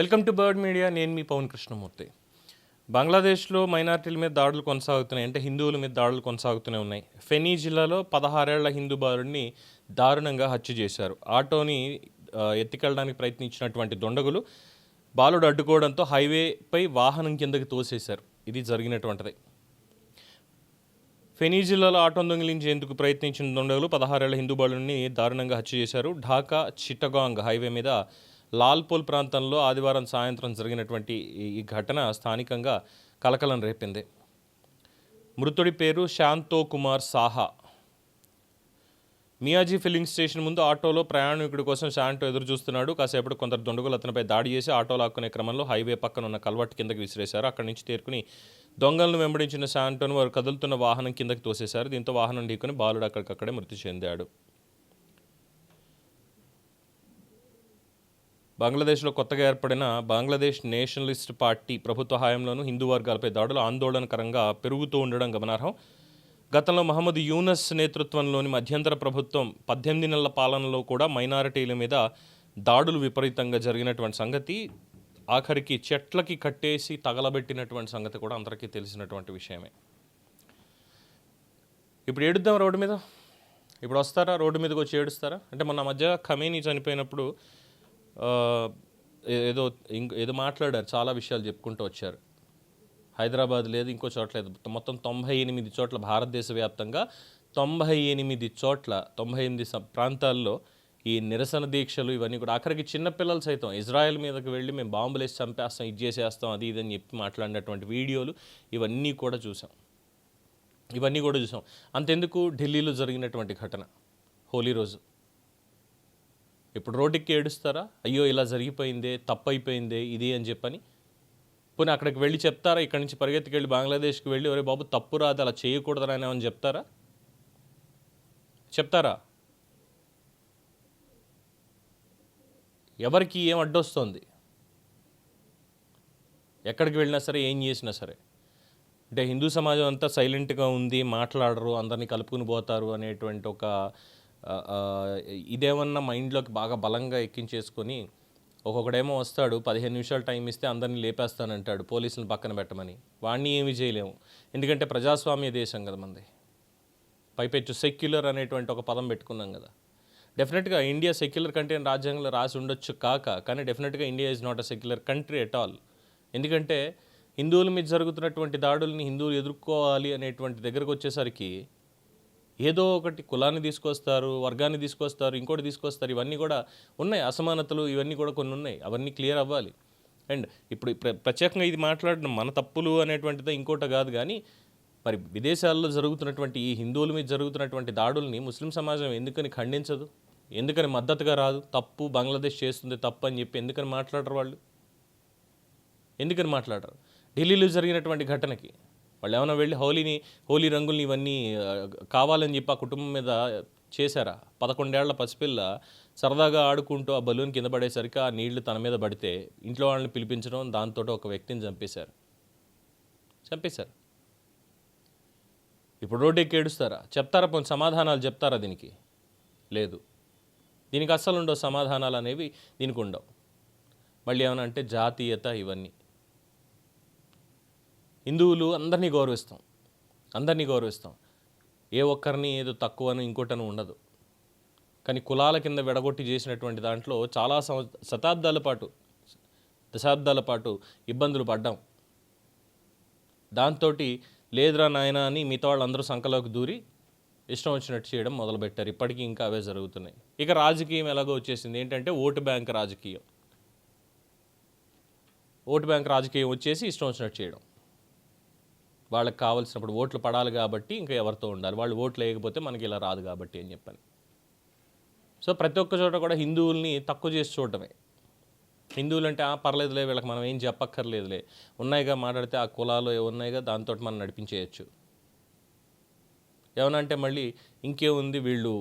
Welcome to bird media. నేను మీ పవన్ కృష్ణమూర్తి. బంగ్లాదేశ్లో మైనారిటీల మీద దాడులు కొనసాగుతున్నాయి, అంటే హిందువుల మీద దాడులు కొనసాగుతూనే ఉన్నాయి. ఫెనీ జిల్లాలో 16 ఏళ్ల హిందూ బాలుడిని దారుణంగా హత్య చేశారు. ఆటోని ఎత్తికెళ్ళడానికి ప్రయత్నించినటువంటి దుండగులు బాలుడు అడ్డుకోవడంతో హైవేపై వాహనం కిందకి తోసేశారు. ఇది జరిగినటువంటిది. ఫెనీ జిల్లాలో ఆటో దొంగిలించేందుకు ప్రయత్నించిన దుండగులు 16 ఏళ్ల హిందూ బాలుడిని దారుణంగా హత్య చేశారు. ఢాకా చిట్టగాంగ్ హైవే మీద లాల్పూల్ ప్రాంతంలో ఆదివారం సాయంత్రం జరిగినటువంటి ఈ ఘటన స్థానికంగా కలకలం రేపింది. మృతుడి పేరు శాంతో కుమార్ సాహా. మియాజీ ఫిల్లింగ్ స్టేషన్ ముందు ఆటోలో ప్రయాణికుడి కోసం శాంటో ఎదురు చూస్తున్నాడు. కాసేపటి కొందరు దుండగులు అతనిపై దాడి చేసి ఆటో లాక్కునే క్రమంలో హైవే పక్కన ఉన్న కల్వర్ట్ కిందకి విసిరేశారు. అక్కడి నుంచి తేరుకుని దొంగలను వెంబడించిన శాంటోను వారు కదులుతున్న వాహనం కిందకి తోసేశారు. దీంతో వాహనం ఢీకొని బాలుడు అక్కడికక్కడే మృతి చెందాడు. బంగ్లాదేశ్లో కొత్తగా ఏర్పడిన బంగ్లాదేశ్ నేషనలిస్ట్ పార్టీ ప్రభుత్వ హయాంలోనూ హిందూ వర్గాలపై దాడులు ఆందోళనకరంగా పెరుగుతూ ఉండడం గమనార్హం. గతంలో మహమ్మద్ యూనస్ నేతృత్వంలోని మధ్యంతర ప్రభుత్వం 18 నెలల పాలనలో కూడా మైనారిటీల మీద దాడులు విపరీతంగా జరిగినటువంటి సంగతి, ఆఖరికి చెట్లకి కట్టేసి తగలబెట్టినటువంటి సంగతి కూడా అందరికీ తెలిసినటువంటి విషయమే. ఇప్పుడు ఏడుద్దాం రోడ్డు మీద? ఇప్పుడు వస్తారా రోడ్డు మీదకి వచ్చి ఏడుస్తారా? అంటే మొన్న మధ్య ఖమేనీ చనిపోయినప్పుడు ఏదో మాట్లాడారు, చాలా విషయాలు చెప్పుకుంటూ వచ్చారు. హైదరాబాద్ లేదు, ఇంకో చోట్ల లేదు, మొత్తం 98 చోట్ల భారతదేశ వ్యాప్తంగా 98 చోట్ల 98 ప్రాంతాల్లో ఈ నిరసన దీక్షలు ఇవన్నీ కూడా, ఆఖరికి చిన్నపిల్లలు సైతం ఇజ్రాయెల్ మీదకి వెళ్ళి మేము బాంబులు వేసి చంపేస్తాం, ఇది చేసేస్తాం, అది ఇదని చెప్పి మాట్లాడినటువంటి వీడియోలు ఇవన్నీ కూడా చూసాం. అంతెందుకు, ఢిల్లీలో జరిగినటువంటి ఘటన హోలీ రోజు. ఇప్పుడు రోడ్డుకి ఏడుస్తారా? అయ్యో ఇలా జరిగిపోయిందే, తప్పైపోయిందే ఇది అని చెప్పని. పోనీ అక్కడికి వెళ్ళి చెప్తారా? ఇక్కడి నుంచి పరిగెత్తికి వెళ్ళి బంగ్లాదేశ్కి వెళ్ళి ఒరే బాబు తప్పు రాదు, అలా చేయకూడదని ఏమని చెప్తారా? ఎవరికి ఏం అడ్డొస్తుంది? ఎక్కడికి వెళ్ళినా సరే, ఏం చేసినా సరే, అంటే హిందూ సమాజం అంతా సైలెంట్గా ఉంది, మాట్లాడరు, అందరినీ కలుపుకుని పోతారు అనేటువంటి ఒక ఇదేమన్నా మైండ్లోకి బాగా బలంగా ఎక్కించేసుకొని, ఒక్కొక్కడేమో వస్తాడు 15 నిమిషాలు టైం ఇస్తే అందరినీ లేపేస్తానంటాడు పోలీసులను పక్కన పెట్టమని. వాడిని ఏమీ చేయలేము, ఎందుకంటే ప్రజాస్వామ్య దేశం కదా మనది. పైపెచ్చు సెక్యులర్ అనేటువంటి ఒక పదం పెట్టుకున్నాం కదా. డెఫినెట్గా ఇండియా సెక్యులర్ కంట్రీ అని రాజ్యాంగంలో రాసి ఉండొచ్చు కానీ డెఫినెట్గా India is not a secular country at all. ఎందుకంటే హిందువుల మీద జరుగుతున్నటువంటి దాడుల్ని హిందువులు ఎదుర్కోవాలి అనేటువంటి దగ్గరకు వచ్చేసరికి ఏదో ఒకటి కులాన్ని తీసుకొస్తారు, వర్గాన్ని తీసుకొస్తారు, ఇంకోటి తీసుకొస్తారు. ఇవన్నీ కూడా ఉన్నాయి, అసమానతలు ఇవన్నీ కూడా కొన్ని ఉన్నాయి, అవన్నీ క్లియర్ అవ్వాలి. అండ్ ఇప్పుడు ప్రత్యేకంగా ఇది మాట్లాడడం మన తప్పులు అనేటువంటిదే ఇంకోటి కాదు. కానీ మరి విదేశాల్లో జరుగుతున్నటువంటి ఈ హిందువుల మీద జరుగుతున్నటువంటి దాడుల్ని ముస్లిం సమాజం ఎందుకని ఖండించదు? ఎందుకని మద్దతుగా రాదు? తప్పు బంగ్లాదేశ్ చేస్తుంది తప్పు అని చెప్పి ఎందుకని మాట్లాడరు వాళ్ళు? ఎందుకని మాట్లాడరు? ఢిల్లీలో జరిగినటువంటి ఘటనకి వాళ్ళు ఏమైనా వెళ్ళి హోలీ రంగుల్ని ఇవన్నీ కావాలని చెప్పి ఆ కుటుంబం మీద చేశారా? 11 ఏళ్ల పసిపిల్ల సరదాగా ఆడుకుంటూ ఆ బలూన్ కింద పడేసరికి ఆ నీళ్లు తన మీద పడితే ఇంట్లో వాళ్ళని పిలిపించడం, దాంతో ఒక వ్యక్తిని చంపేశారు. ఇప్పుడు రోడ్డు ఎక్కి ఏడుస్తారా? చెప్తారా? సమాధానాలు చెప్తారా? దీనికి లేదు. దీనికి అస్సలు ఉండవు సమాధానాలు అనేవి, దీనికి ఉండవు. మళ్ళీ ఏమైనా అంటే జాతీయత, ఇవన్నీ. హిందువులు అందరినీ గౌరవిస్తాం. ఏ ఒక్కరిని ఏదో తక్కువను ఇంకోటను ఉండదు. కానీ కులాల కింద విడగొట్టి చేసినటువంటి దాంట్లో చాలా దశాబ్దాల పాటు ఇబ్బందులు పడ్డాం. దాంతో లేదురా నాయన అని మిగతా వాళ్ళందరూ సంకలోకి దూరి ఇష్టం వచ్చినట్టు చేయడం మొదలుపెట్టారు. ఇప్పటికీ ఇంకా అవే జరుగుతున్నాయి. ఇక రాజకీయం ఎలాగో వచ్చేసింది, ఏంటంటే ఓటు బ్యాంక్ రాజకీయం వచ్చేసి ఇష్టం వచ్చినట్టు చేయడం. వాళ్ళకి కావాల్సినప్పుడు ఓట్లు పడాలి కాబట్టి ఇంకా ఎవరితో ఉండాలి, వాళ్ళు ఓట్లు వేయకపోతే మనకి ఇలా రాదు కాబట్టి అని చెప్పని. సో ప్రతి ఒక్క చోట కూడా హిందువుల్ని తక్కువ చేసి చూడటమే. హిందువులు అంటే పర్లేదులే, వీళ్ళకి మనం ఏం చెప్పక్కర్లేదులే, ఉన్నాయిగా మాట్లాడితే ఆ కులాలు ఉన్నాయిగా, దాంతో మనం నడిపించేయచ్చు. ఏమన్నా అంటే మళ్ళీ ఇంకేముంది, వీళ్ళు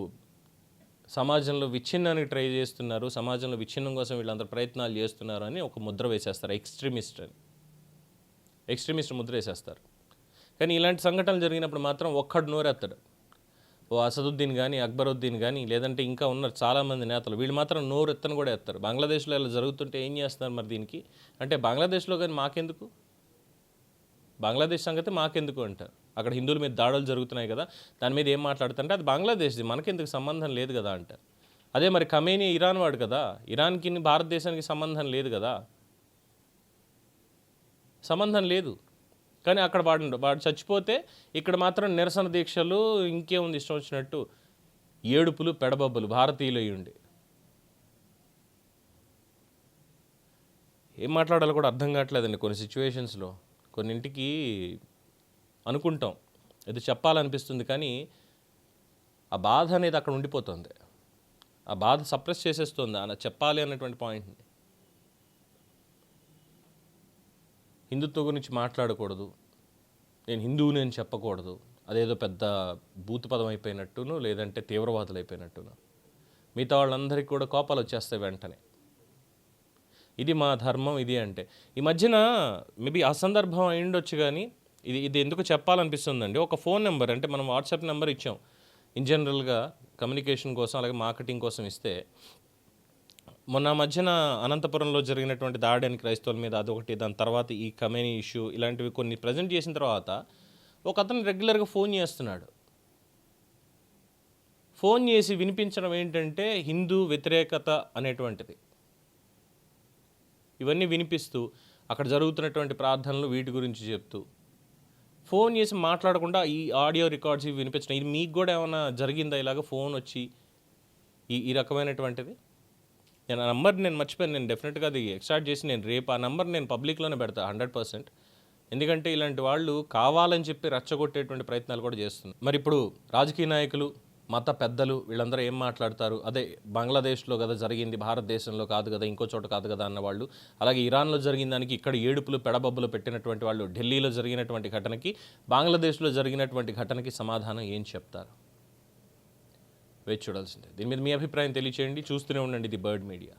సమాజంలో విచ్ఛిన్నానికి ట్రై చేస్తున్నారు, సమాజంలో విచ్ఛిన్నం కోసం వీళ్ళందరూ ప్రయత్నాలు చేస్తున్నారు అని ఒక ముద్ర వేసేస్తారు, ఎక్స్ట్రీమిస్ట్ ముద్ర వేసేస్తారు. కానీ ఇలాంటి సంఘటనలు జరిగినప్పుడు మాత్రం ఒక్కడు నోరెత్తాడు. ఓ అసదుద్దీన్ కానీ, అక్బరుద్దీన్ కానీ, లేదంటే ఇంకా ఉన్నారు చాలామంది నేతలు, వీళ్ళు మాత్రం నోరు ఎత్తను కూడా ఎత్తారు. బంగ్లాదేశ్లో ఇలా జరుగుతుంటే ఏం చేస్తున్నారు మరి దీనికి అంటే, బంగ్లాదేశ్లో కానీ మాకెందుకు, బంగ్లాదేశ్ సంగతి మాకెందుకు అంటారు. అక్కడ హిందువుల మీద దాడులు జరుగుతున్నాయి కదా, దాని మీద ఏం మాట్లాడుతుంటే అది బంగ్లాదేశ్ది, మనకెందుకు సంబంధం లేదు కదా అంటారు. అదే మరి ఖమేనీ ఇరాన్ వాడు కదా, ఇరాన్కి భారతదేశానికి సంబంధం లేదు కదా, సంబంధం లేదు. కానీ అక్కడ వాడు చచ్చిపోతే ఇక్కడ మాత్రం నిరసన దీక్షలు, ఇంకేముంది ఇష్టం వచ్చినట్టు ఏడుపులు, పెడబబ్బులు భారతీయులు అయ్యుండి. ఏం మాట్లాడాలో కూడా అర్థం కావట్లేదండి కొన్ని సిచ్యువేషన్స్లో. కొన్నింటికి అనుకుంటాం ఇది చెప్పాలనిపిస్తుంది, కానీ ఆ బాధ అనేది అక్కడ ఉండిపోతుంది. ఆ బాధ సప్రెస్ చేసేస్తుంది అలా చెప్పాలి అన్నటువంటి పాయింట్ని. హిందుత్వం గురించి మాట్లాడకూడదు, నేను హిందువుని అని చెప్పకూడదు, అదేదో పెద్ద భూత పదం అయిపోయినట్టును, లేదంటే తీవ్రవాదులు అయిపోయినట్టును. మిగతా వాళ్ళందరికీ కూడా కోపాలు వచ్చేస్తాయి వెంటనే. ఇది మా ధర్మం ఇది అంటే. ఈ మధ్యన మేబీ అసందర్భం అయి ఉండొచ్చు, కానీ ఇది ఎందుకు చెప్పాలనిపిస్తుందండి. ఒక ఫోన్ నెంబర్ అంటే మనం వాట్సాప్ నెంబర్ ఇచ్చాం ఇన్ జనరల్గా కమ్యూనికేషన్ కోసం, అలాగే మార్కెటింగ్ కోసం ఇస్తే, మొన్న మధ్యన అనంతపురంలో జరిగినటువంటి దాడిని క్రైస్తవుల మీద అదొకటి, దాని తర్వాత ఈ ఖమేనీ ఇష్యూ, ఇలాంటివి కొన్ని ప్రజెంట్ చేసిన తర్వాత ఒక అతను రెగ్యులర్గా ఫోన్ చేస్తున్నాడు. ఫోన్ చేసి వినిపించడం ఏంటంటే హిందూ వ్యతిరేకత అనేటువంటిది. ఇవన్నీ వినిపిస్తూ అక్కడ జరుగుతున్నటువంటి ప్రార్థనలు వీటి గురించి చెప్తూ ఫోన్ చేసి మాట్లాడకుండా ఈ ఆడియో రికార్డ్స్ ఇవి వినిపించడం. ఇది మీకు కూడా ఏమైనా జరిగిందా ఇలాగ ఫోన్ వచ్చి ఈ రకమైనటువంటిది? నేను ఆ నెంబర్ మర్చిపోయాను. నేను డెఫినెట్గా అది ఎక్స్ట్రాక్ట్ చేసి నేను రేపు ఆ నెంబర్ నేను పబ్లిక్లోనే పెడతా 100%. ఎందుకంటే ఇలాంటి వాళ్ళు కావాలని చెప్పి రెచ్చగొట్టేటువంటి ప్రయత్నాలు కూడా చేస్తున్నారు. మరి ఇప్పుడు రాజకీయ నాయకులు, మత పెద్దలు వీళ్ళందరూ ఏం మాట్లాడతారు? అదే బంగ్లాదేశ్లో కదా జరిగింది, భారతదేశంలో కాదు కదా, ఇంకో చోట కాదు కదా అన్నవాళ్ళు, అలాగే ఇరాన్లో జరిగిన దానికి ఇక్కడ ఏడుపులు పెడబబ్బులు పెట్టినటువంటి వాళ్ళు, ఢిల్లీలో జరిగినటువంటి ఘటనకి, బంగ్లాదేశ్లో జరిగినటువంటి ఘటనకి సమాధానం ఏం చెప్తారు? వేచి చూడాల్సిందే. దీని మీద మీ అభిప్రాయం తెలియచేయండి. చూస్తూనే ఉండండి ది బర్డ్ మీడియా.